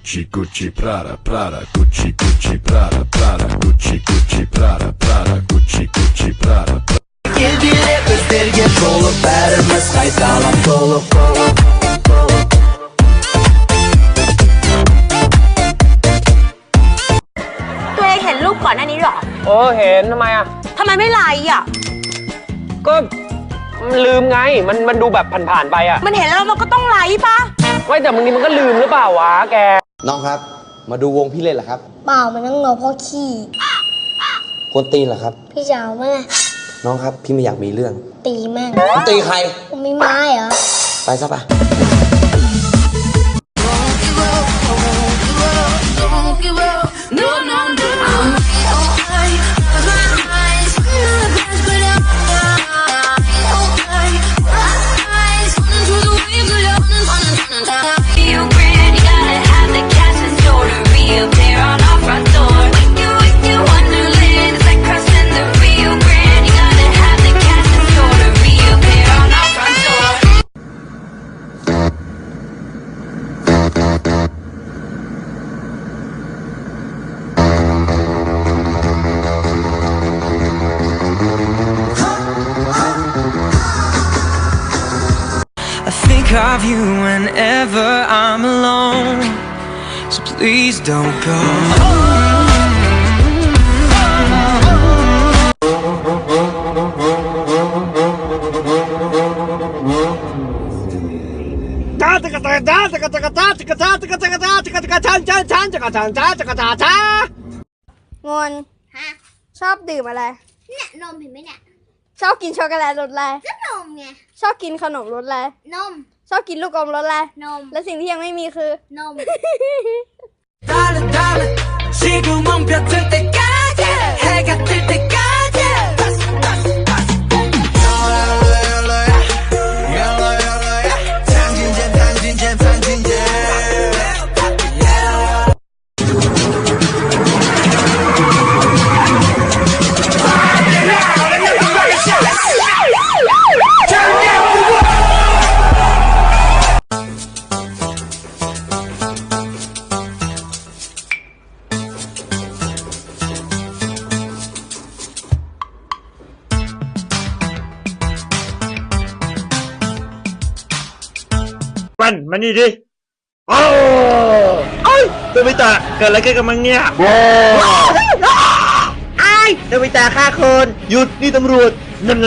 Gucci Gucci Prada Prada Gucci Gucci Prada Prada Gucci Gucci Prada Prada Gucci Gucci Prada Gecede gösterge dolu vermez kaytalan dolu. ตัวเองเห็นรูปก่อนหน้านี้หรอเห็นทำไมอ่ะทำไมไม่ไลค์อ่ะก็ลืมไงมันดูแบบผ่านๆไปอ่ะมันเห็นแล้วมันก็ต้องไลค์ป่ะไม่แต่บางทีมันก็ลืมหรือเปล่าวะแกน้องครับมาดูวงพี่เล่นเหรอครับเปล่ามันนั่งรอพ่อขี้คนตีนเหรอครับพี่จะเอาไหมน้องครับพี่ไม่อยากมีเรื่องตีแม่งตีใครผมไม่ไม้เหรอไปซะปะOf you whenever I'm alone, so please don't go.งอนชอบดื่มอะไรเนี่ยนมเห็นไหมเนี่ยชอบกินช็อกโกแลตรสอะไรก็นมไงชอบกินขนมรสอะไรนมชอบกินลูกอมรสอะไรนมและสิ่งที่ยังไม่มีคือนมมานี่ดิโอ้ยโนบิตะเกิดอะไรขึ้นกับมึงเนี่ยไอ้โนบิตะฆ่าคนหยุดนี่ตำรวจนั่น